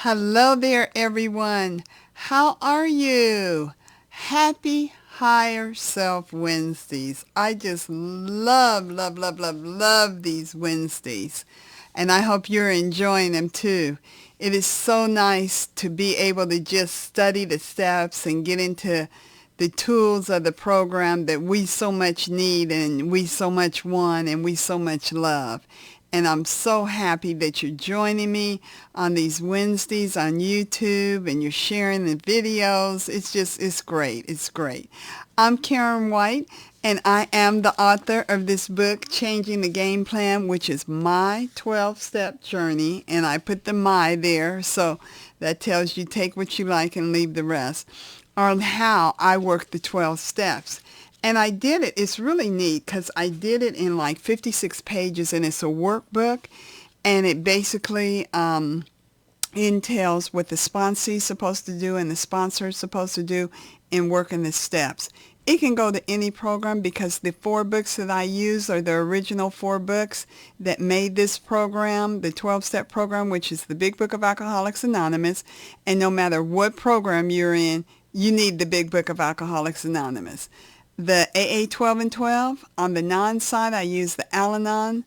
Hello there, everyone. How are you? Happy Higher Self Wednesdays. I just love these Wednesdays. And I hope you're enjoying them too. It is so nice to be able to just study the steps and get into the tools of the program that we so much need and we so much want and we so much love. And I'm so happy that you're joining me on these Wednesdays on YouTube and you're sharing the videos. It's great. It's great. I'm Karen White, and I am the author of this book, Changing the Game Plan, which is my 12-step journey. And I put the "my" there, so that tells you take what you like and leave the rest, on how I work the 12 steps. And I did it. It's really neat because I did it in like 56 pages, and it's a workbook, and it basically entails what the sponsee is supposed to do and the sponsor is supposed to do in working the steps. It can go to any program because the 4 books that I use are the original 4 books that made this program, the 12-step program, which is the Big Book of Alcoholics Anonymous. And no matter what program you're in, you need the Big Book of Alcoholics Anonymous. The AA 12 and 12, on the non-side, I use the Al-Anon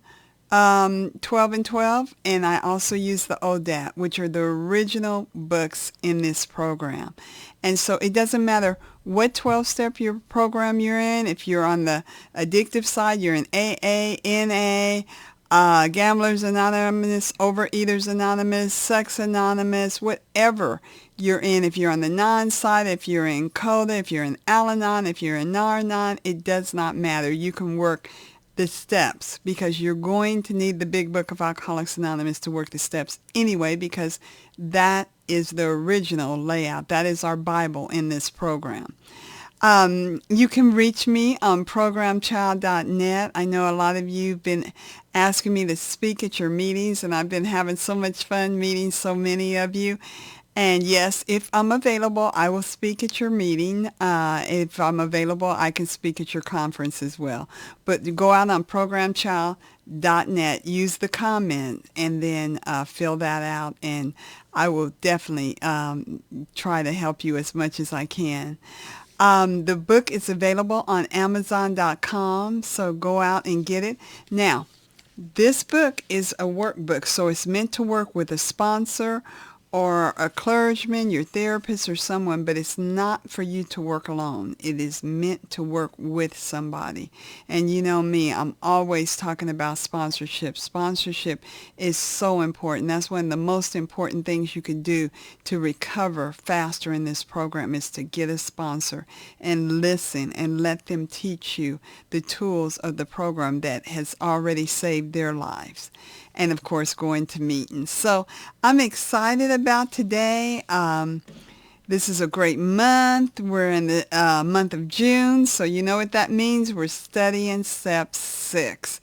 12 and 12, and I also use the ODAT, which are the original books in this program. And so it doesn't matter what 12-step your program you're in. If you're on the addictive side, you're in AA, NA, Gamblers Anonymous, Overeaters Anonymous, Sex Anonymous, whatever you're in. If you're on the non-side, if you're in CODA, if you're in Al-Anon, if you're in Nar-Anon, it does not matter. You can work the steps because you're going to need the Big Book of Alcoholics Anonymous to work the steps anyway, because that is the original layout. That is our Bible in this program. You can reach me on Programchild.net. I know a lot of you have been asking me to speak at your meetings, and I've been having so much fun meeting so many of you. And yes, if I'm available, I will speak at your meeting. If I'm available, I can speak at your conference as well. But go out on Programchild.net, use the comment, and then fill that out, and I will definitely try to help you as much as I can. The book is available on Amazon.com, so go out and get it. Now, this book is a workbook, so it's meant to work with a sponsor or a clergyman, your therapist, or someone, but it's not for you to work alone. It is meant to work with somebody. And you know me, I'm always talking about sponsorship. Sponsorship is so important. That's one of the most important things you can do to recover faster in this program, is to get a sponsor and listen and let them teach you the tools of the program that has already saved their lives. And of course, going to meetings. So I'm excited about today. This is a great month. We're in the month of June, so you know what that means. We're studying step 6.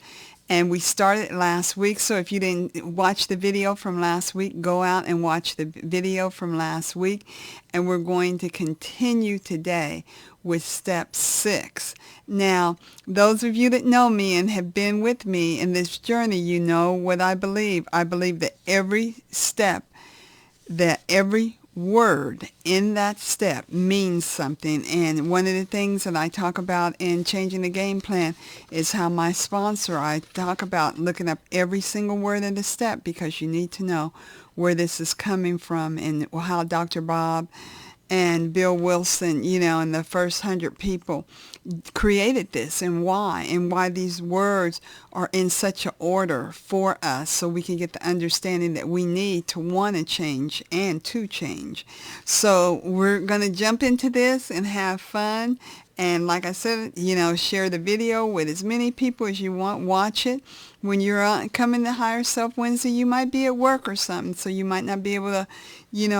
And we started last week, so if you didn't watch the video from last week, go out and watch the video from last week. And we're going to continue today with step 6. Now, those of you that know me and have been with me in this journey, you know what I believe. I believe that every step, that every word in that step means something. And one of the things that I talk about in Changing the Game Plan is how my sponsor, I talk about looking up every single word in the step, because you need to know where this is coming from, and how Dr. Bob and Bill Wilson, and the first 100 people created this, and why these words are in such an order for us, so we can get the understanding that we need to want to change and to change. So we're going to jump into this and have fun. And like I said, share the video with as many people as you want. Watch it. When you're coming to Higher Self Wednesday, you might be at work or something, so you might not be able to,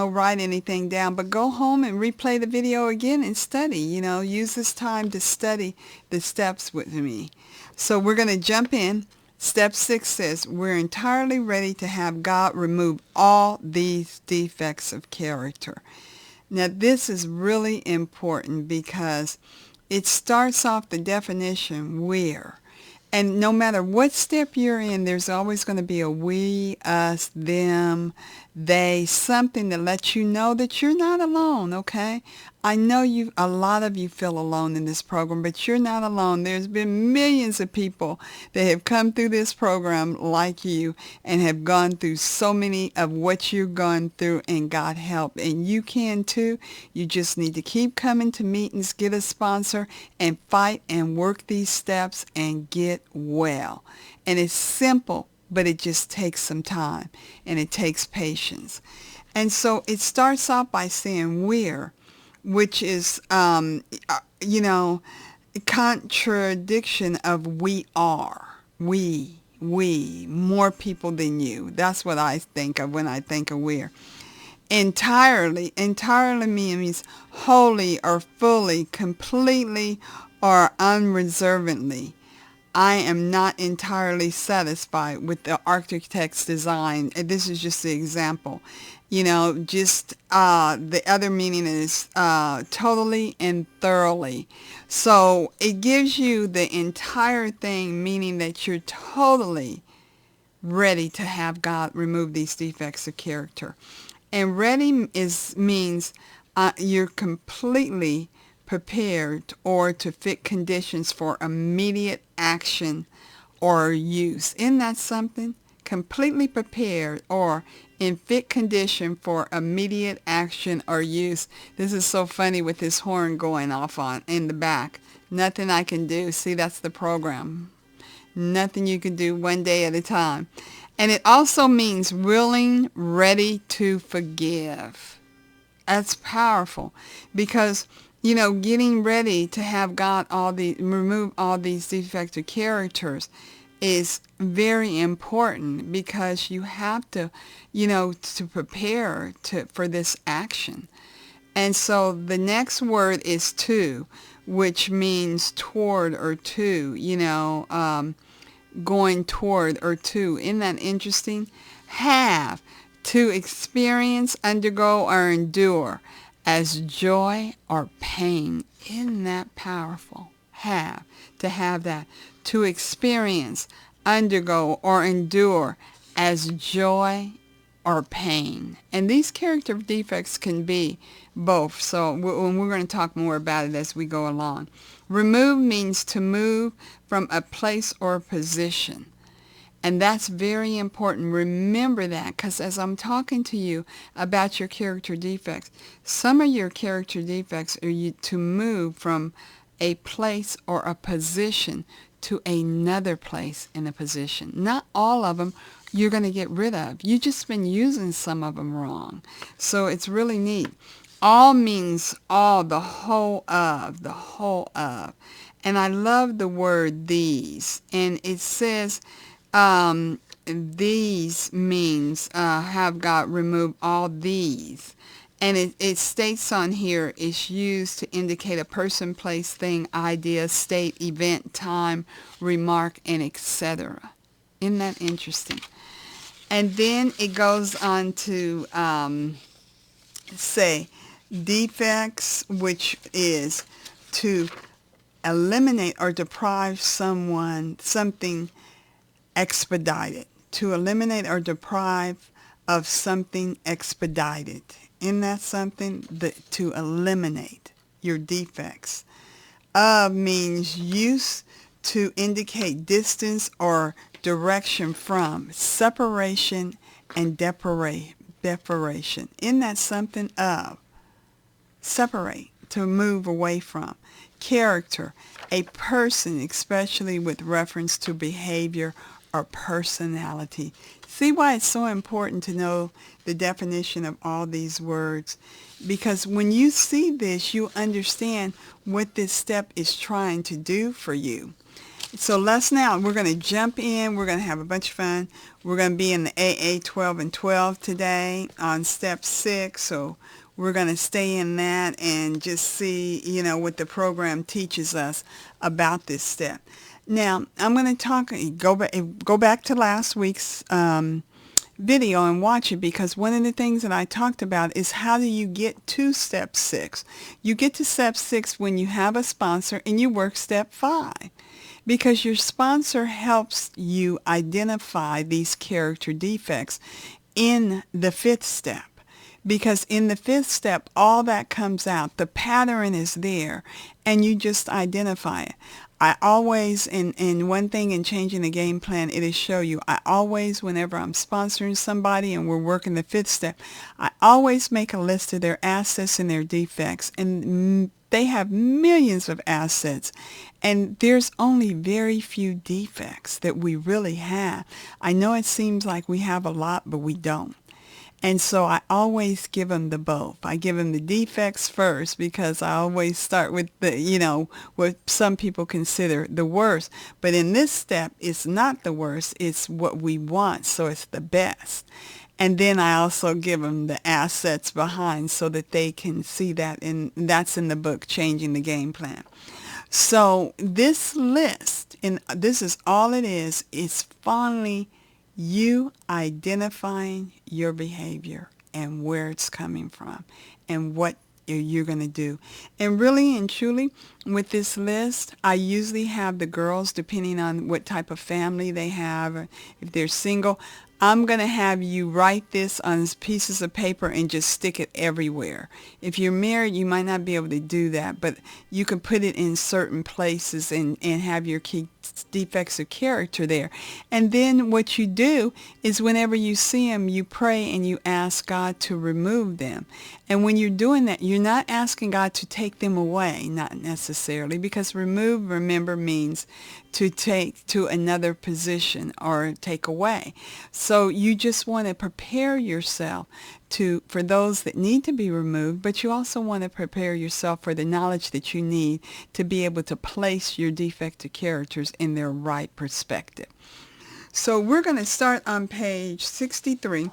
write anything down. But go home and replay the video again and study. Use this time to study the steps with me. So we're going to jump in. Step 6 says, we're entirely ready to have God remove all these defects of character. Now, this is really important because it starts off the definition, where. And no matter what step you're in, there's always going to be a we, us, them, they, something to let you know that you're not alone, okay? I know a lot of you feel alone in this program, but you're not alone. There's been millions of people that have come through this program like you and have gone through so many of what you've gone through and got help. And you can too. You just need to keep coming to meetings, get a sponsor, and fight and work these steps and get well. And it's simple, but it just takes some time and it takes patience. And so it starts off by saying we're, which is, contradiction of we are. We, more people than you. That's what I think of when I think of we're. Entirely means wholly or fully, completely or unreservedly. I am not entirely satisfied with the architect's design. And this is just the example. The other meaning is totally and thoroughly. So it gives you the entire thing, meaning that you're totally ready to have God remove these defects of character. And ready means you're completely prepared or to fit conditions for immediate action or use. Isn't that something? Completely prepared or in fit condition for immediate action or use. This is so funny with this horn going off in the back. Nothing I can do. See, that's the program. Nothing you can do, one day at a time. And it also means willing, ready to forgive. That's powerful because getting ready to have God remove all these defective characters is very important because you have to, to prepare for this action. And so the next word is to, which means toward or to, going toward or to. Isn't that interesting? Have, to experience, undergo, or endure as joy or pain. Isn't that powerful? Have, to have that. To experience, undergo, or endure as joy or pain. And these character defects can be both. So we're going to talk more about it as we go along. Remove means to move from a place or a position. And that's very important. Remember that, because as I'm talking to you about your character defects, some of your character defects are to move from a place or a position to another place in a position. Not all of them you're going to get rid of. You've just been using some of them wrong. So it's really neat. All means all, the whole of. And I love the word these. And it says these means have God remove all these. And it states on here, it's used to indicate a person, place, thing, idea, state, event, time, remark, and etc. Isn't that interesting? And then it goes on to say defects, which is to eliminate or deprive something expedited. To eliminate or deprive of something expedited. Isn't that something? To eliminate your defects. Means use to indicate distance or direction from, separation and deparation. Isn't that something? Of, separate, to move away from. Character, a person, especially with reference to behavior or personality. See why it's so important to know the definition of all these words? Because when you see this, you understand what this step is trying to do for you. So we're going to jump in. We're going to have a bunch of fun. We're going to be in the AA 12 and 12 today on step 6. So we're going to stay in that and just see, what the program teaches us about this step. Now, I'm going to go back to last week's video and watch it, because one of the things that I talked about is how do you get to step 6. You get to step 6 when you have a sponsor and you work step 5, because your sponsor helps you identify these character defects in the fifth step. Because in the fifth step, all that comes out. The pattern is there, and you just identify it. I always, in one thing in changing the game plan, it'll show you, I always, whenever I'm sponsoring somebody and we're working the fifth step, I always make a list of their assets and their defects. And they have millions of assets, and there's only very few defects that we really have. I know it seems like we have a lot, but we don't. And so I always give them the both. I give them the defects first because I always start with the, what some people consider the worst. But in this step, it's not the worst. It's what we want. So it's the best. And then I also give them the assets behind so that they can see that. And that's in the book, Changing the Game Plan. So this list, and this is all it is finally you identifying your behavior and where it's coming from and what you're going to do. And really and truly, with this list, I usually have the girls, depending on what type of family they have, or if they're single, I'm going to have you write this on pieces of paper and just stick it everywhere. If you're married, you might not be able to do that, but you can put it in certain places and have your key defects of character there. And then what you do is whenever you see them, you pray and you ask God to remove them. And when you're doing that, you're not asking God to take them away, not necessarily, because remove, remember, means to take to another position or take away. So you just want to prepare yourself for those that need to be removed, but you also want to prepare yourself for the knowledge that you need to be able to place your defective characters in their right perspective. So we're going to start on page 63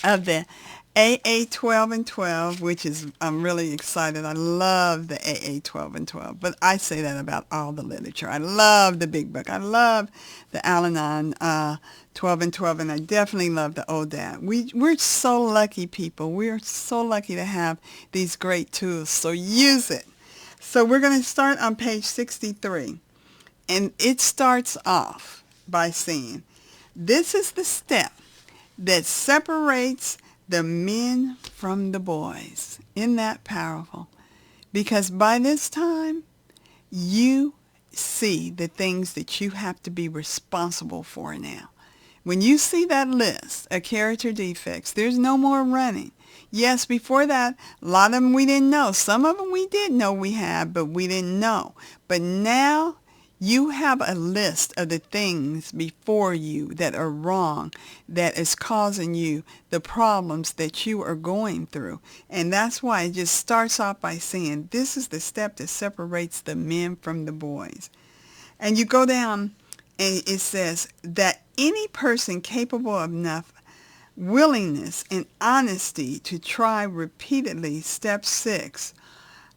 of the AA 12 and 12, which is, I'm really excited. I love the AA 12 and 12, but I say that about all the literature. I love the big book. I love the Al-Anon 12 and 12, and I definitely love the ODAT. We're so lucky, people. We're so lucky to have these great tools, so use it. So we're going to start on page 63, and it starts off by saying, this is the step that separates the men from the boys. Isn't that powerful? Because by this time, you see the things that you have to be responsible for now. When you see that list of character defects, there's no more running. Yes, before that, a lot of them we didn't know. Some of them we did know we had, but we didn't know. But now you have a list of the things before you that are wrong, that is causing you the problems that you are going through. And that's why it just starts off by saying, this is the step that separates the men from the boys. And you go down and it says that any person capable of enough willingness and honesty to try repeatedly step 6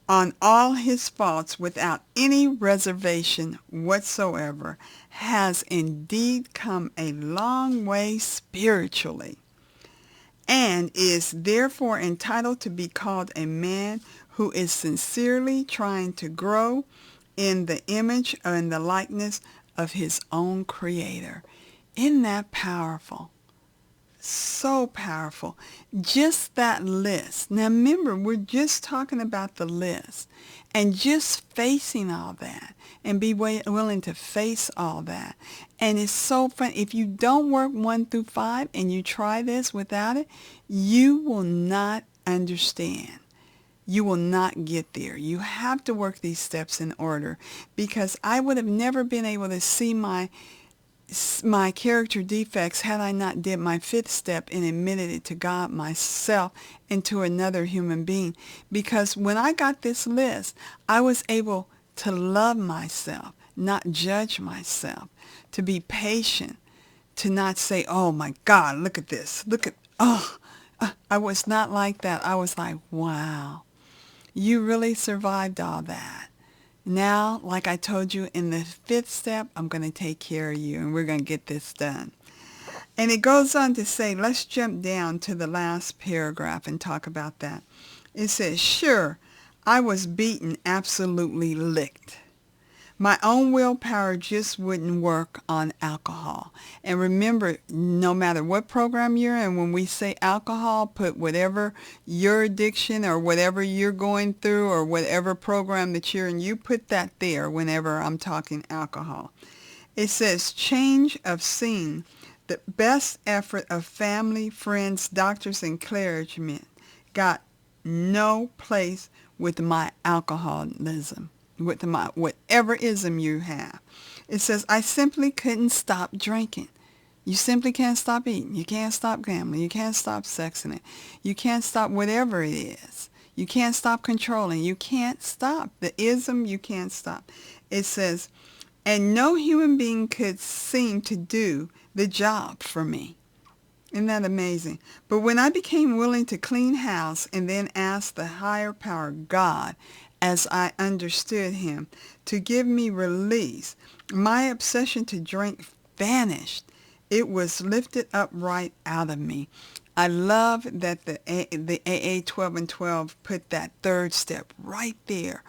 on all his faults without any reservation whatsoever has indeed come a long way spiritually, and is therefore entitled to be called a man who is sincerely trying to grow in the image and the likeness of his own Creator. Isn't that powerful? So powerful. Just that list. Now remember, we're just talking about the list and just facing all that and be willing to face all that. And it's so fun. If you don't work 1 through 5 and you try this without it, you will not understand. You will not get there. You have to work these steps in order, because I would have never been able to see my character defects had I not did my 5th step and admitted it to God, myself, and to another human being. Because when I got this list, I was able to love myself, not judge myself, to be patient, to not say, oh my God, look at this, I was not like that. I was like, wow, you really survived all that. Now, like I told you, in the 5th step, I'm going to take care of you, and we're going to get this done. And it goes on to say, let's jump down to the last paragraph and talk about that. It says, sure, I was beaten, absolutely licked. My own willpower just wouldn't work on alcohol. And remember, no matter what program you're in, when we say alcohol, put whatever your addiction or whatever you're going through or whatever program that you're in, you put that there whenever I'm talking alcohol. It says change of scene, the best effort of family, friends, doctors, and clergymen got no place with my alcoholism, with my whatever ism you have. It says, I simply couldn't stop drinking. You simply can't stop eating. You can't stop gambling. You can't stop sexing it. You can't stop whatever it is. You can't stop controlling. You can't stop. The ism, you can't stop. It says, and no human being could seem to do the job for me. Isn't that amazing? But when I became willing to clean house and then ask the higher power, God, as I understood him, to give me release, my obsession to drink vanished. It was lifted up right out of me. I love that the AA 12 and 12 put that third step right there.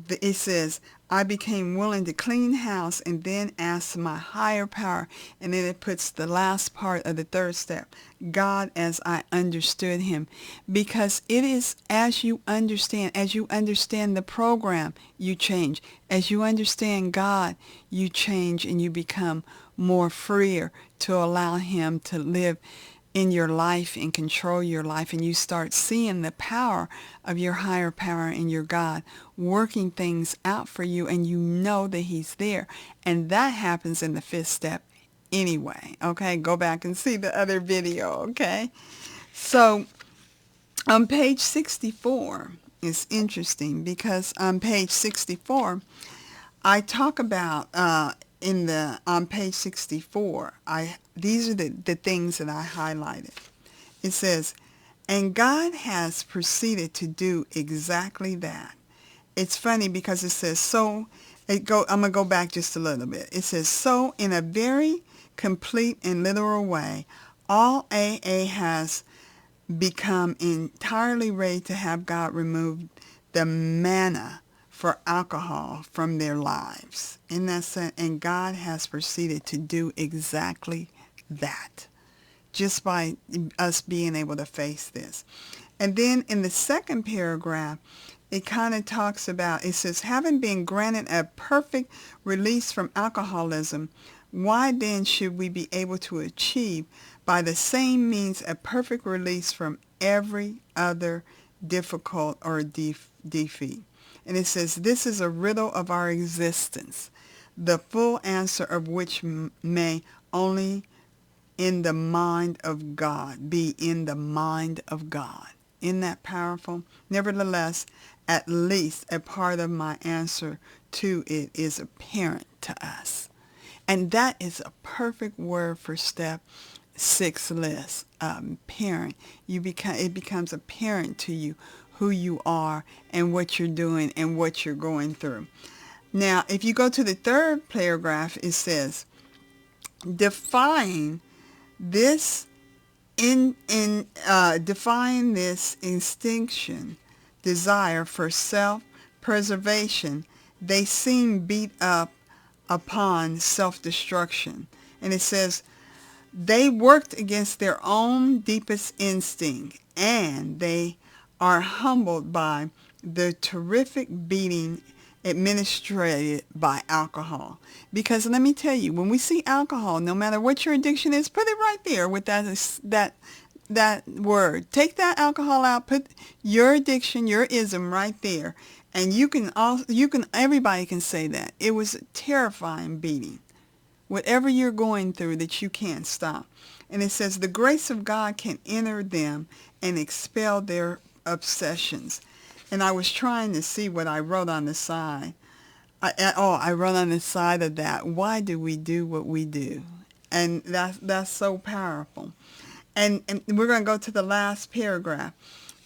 It says, I became willing to clean house and then ask my higher power. And then it puts the last part of the third step, God as I understood him. Because it is as you understand the program, you change. As you understand God, you change and you become more freer to allow him to live in your life and control your life, and you start seeing the power of your higher power and your God working things out for you, and you know that he's there. And that happens in the fifth step anyway. Okay, go back and see the other video. Okay, so on page 64 is interesting, because on page 64 I talk about on page 64, these are the things that I highlighted. It says, and God has proceeded to do exactly that. It's funny because it says, I'm going to go back just a little bit. It says, so in a very complete and literal way, all AA has become entirely ready to have God remove the manna for alcohol from their lives. In that sense, and God has proceeded to do exactly that, just by us being able to face this. And then in the second paragraph, it kind of talks about, it says, having been granted a perfect release from alcoholism, why then should we be able to achieve by the same means a perfect release from every other difficult or defeat? And it says, this is a riddle of our existence, the full answer of which may only in the mind of God, be in the mind of God. Isn't that powerful? Nevertheless, at least a part of my answer to it is apparent to us. And that is a perfect word for step 6 list, parent. It becomes apparent to you who you are and what you're doing and what you're going through. Now, if you go to the third paragraph, it says, define this define this instinction, desire for self-preservation. They seem beat up upon self-destruction. And it says, they worked against their own deepest instinct, and they are humbled by the terrific beating administered by alcohol. Because let me tell you, when we see alcohol, no matter what your addiction is, put it right there with that word. Take that alcohol out, put your addiction, your ism right there, and everybody can say that. It was a terrifying beating. Whatever you're going through that you can't stop. And it says, the grace of God can enter them and expel their obsessions. And I was trying to see what I wrote on the side. I wrote on the side of that, why do we do what we do? And that's so powerful. And we're going to go to the last paragraph.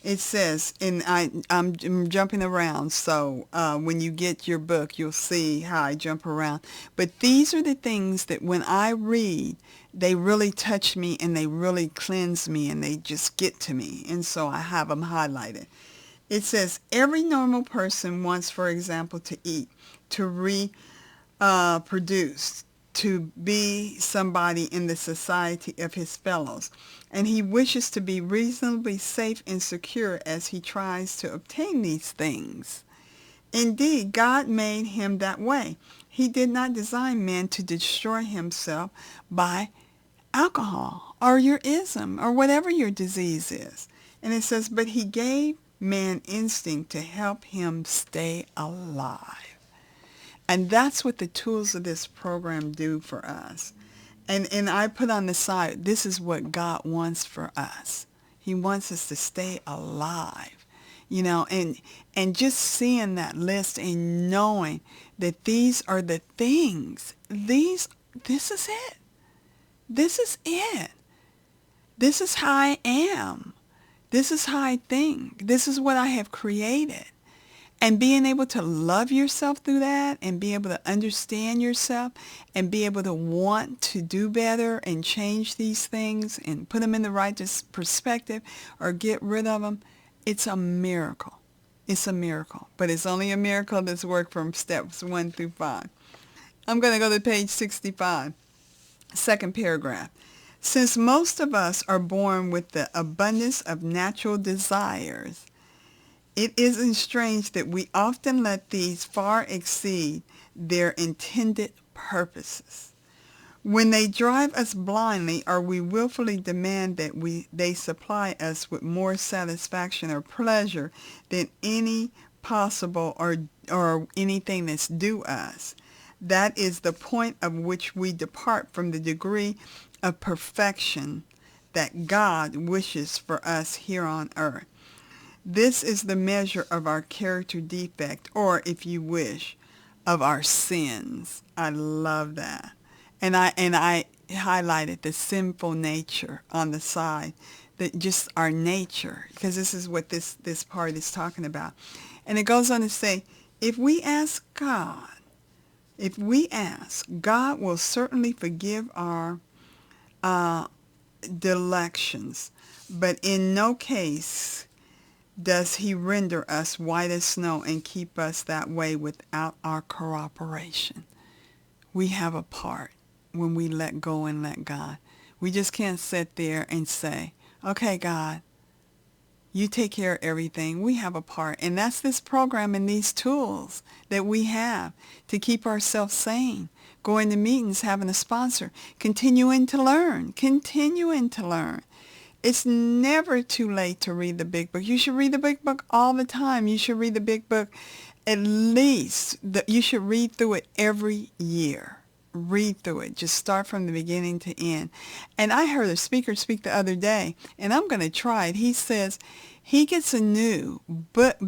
It says, and I'm jumping around, so when you get your book, you'll see how I jump around. But these are the things that when I read, they really touch me and they really cleanse me and they just get to me. And so I have them highlighted. It says, every normal person wants, for example, to eat, to produced to be somebody in the society of his fellows, and he wishes to be reasonably safe and secure as he tries to obtain these things. Indeed, God made him that way. He did not design man to destroy himself by alcohol or your ism or whatever your disease is. And it says, but he gave man instinct to help him stay alive. And that's what the tools of this program do for us. And I put on the side, this is what God wants for us. He wants us to stay alive, you know, and just seeing that list and knowing that these are the things. This is it. This is it. This is how I am. This is how I think. This is what I have created. And being able to love yourself through that and be able to understand yourself and be able to want to do better and change these things and put them in the right perspective or get rid of them, it's a miracle. It's a miracle. But it's only a miracle that's worked from steps 1 through 5. I'm going to go to page 65, second paragraph. Since most of us are born with the abundance of natural desires, it isn't strange that we often let these far exceed their intended purposes. When they drive us blindly or we willfully demand that they supply us with more satisfaction or pleasure than any possible or anything that's due us, that is the point of which we depart from the degree of perfection that God wishes for us here on earth. This is the measure of our character defect, or if you wish, of our sins. I love that. And I highlighted the sinful nature on the side, that just our nature, because this is what this part is talking about. And it goes on to say, if we ask, God will certainly forgive our delections, but in no case does he render us white as snow and keep us that way without our cooperation. We have a part when we let go and let God. We just can't sit there and say, okay, God, you take care of everything. We have a part. And that's this program and these tools that we have to keep ourselves sane. Going to meetings, having a sponsor, continuing to learn. It's never too late to read the big book. You should read the big book all the time. You should read the big book at least, you should read through it every year. Read through it. Just start from the beginning to end. And I heard a speaker speak the other day, and I'm going to try it. He says he gets a new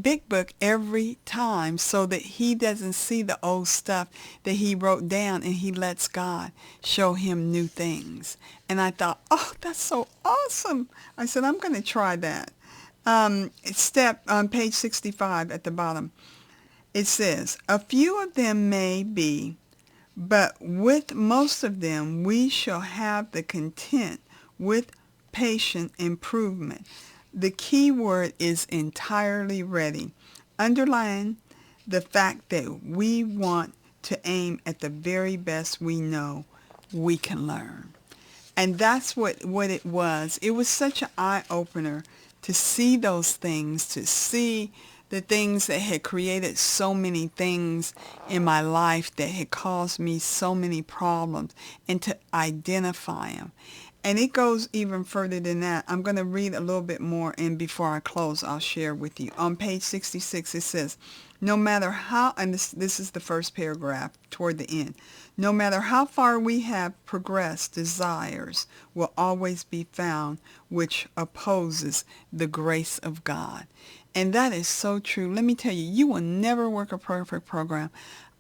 big book every time so that he doesn't see the old stuff that he wrote down, and he lets God show him new things. And I thought, oh, that's so awesome. I said, I'm going to try that. Step on page 65 at the bottom. It says, a few of them may be, but with most of them we shall have the content with patient improvement. The key word is entirely ready. Underline the fact that we want to aim at the very best we know we can learn. And that's what it was. It was such an eye-opener to see those things, to see the things that had created so many things in my life that had caused me so many problems, and to identify them. And it goes even further than that. I'm going to read a little bit more, and before I close, I'll share with you. On page 66, it says, no matter how, and this is the first paragraph toward the end, no matter how far we have progressed, desires will always be found which opposes the grace of God. And that is so true. Let me tell you, you will never work a perfect program.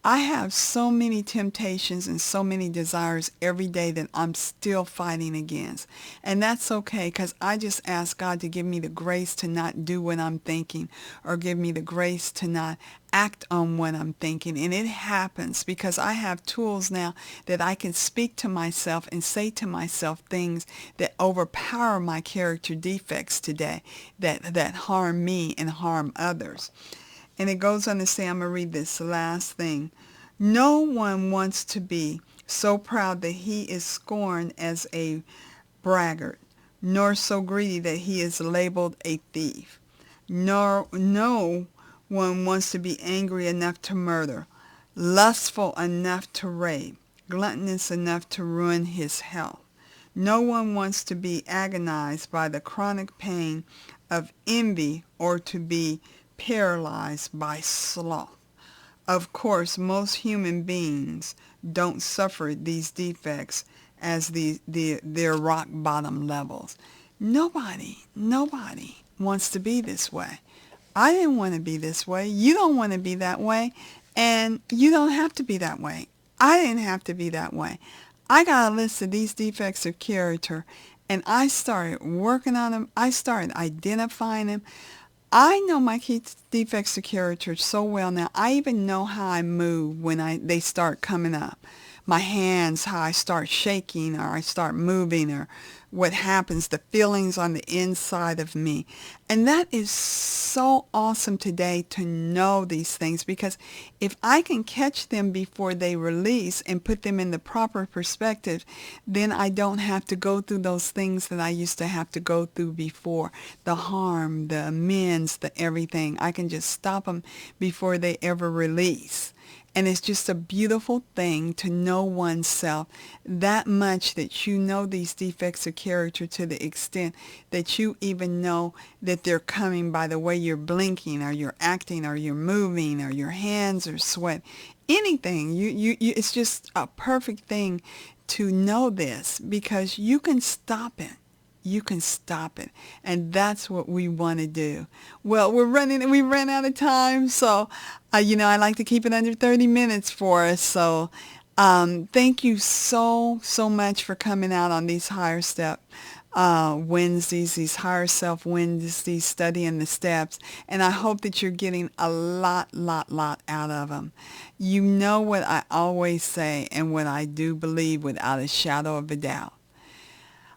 I have so many temptations and so many desires every day that I'm still fighting against. And that's okay, because I just ask God to give me the grace to not do what I'm thinking, or give me the grace to not act on what I'm thinking. And it happens because I have tools now that I can speak to myself and say to myself things that overpower my character defects today, that harm me and harm others. And it goes on to say, I'm going to read this last thing. No one wants to be so proud that he is scorned as a braggart, nor so greedy that he is labeled a thief. No one wants to be angry enough to murder, lustful enough to rape, gluttonous enough to ruin his health. No one wants to be agonized by the chronic pain of envy or to be paralyzed by sloth. Of course, most human beings don't suffer these defects as their rock bottom levels. Nobody wants to be this way. I didn't want to be this way. You don't want to be that way. And you don't have to be that way. I didn't have to be that way. I got a list of these defects of character, and I started working on them. I started identifying them. I know my key defects of character so well now. I even know how I move when they start coming up. My hands, how I start shaking or I start moving, or what happens, the feelings on the inside of me. And that is so awesome today to know these things, because if I can catch them before they release and put them in the proper perspective, then I don't have to go through those things that I used to have to go through before. The harm, the amends, the everything. I can just stop them before they ever release. And it's just a beautiful thing to know oneself that much, that you know these defects of character to the extent that you even know that they're coming by the way you're blinking or you're acting or you're moving or your hands are sweat. Anything. It's just a perfect thing to know this, because you can stop it. You can stop it. And that's what we want to do. Well, we ran out of time. So, I like to keep it under 30 minutes for us. So, thank you so much for coming out on these Higher Step Wednesdays, these Higher Self Wednesdays, studying the steps. And I hope that you're getting a lot out of them. You know what I always say and what I do believe without a shadow of a doubt.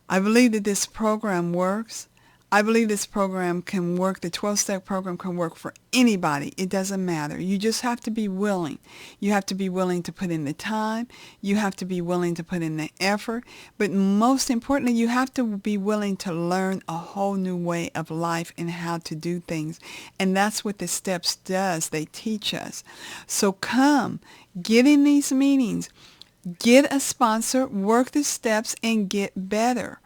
I believe that this program works. I believe this program can work. The 12-step program can work for anybody. It doesn't matter. You just have to be willing. You have to be willing to put in the time. You have to be willing to put in the effort. But most importantly, you have to be willing to learn a whole new way of life and how to do things. And that's what the steps does. They teach us. So come, get in these meetings. Get a sponsor, work the steps, and get better.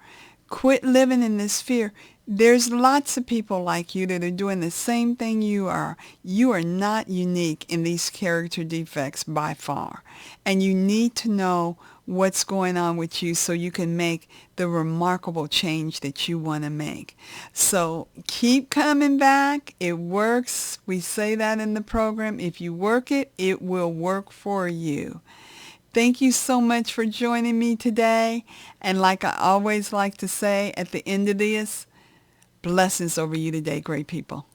Quit living in this fear. There's lots of people like you that are doing the same thing you are. You are not unique in these character defects by far. And you need to know what's going on with you so you can make the remarkable change that you want to make. So keep coming back. It works. We say that in the program. If you work it, it will work for you. Thank you so much for joining me today. And like I always like to say at the end of this, blessings over you today, great people.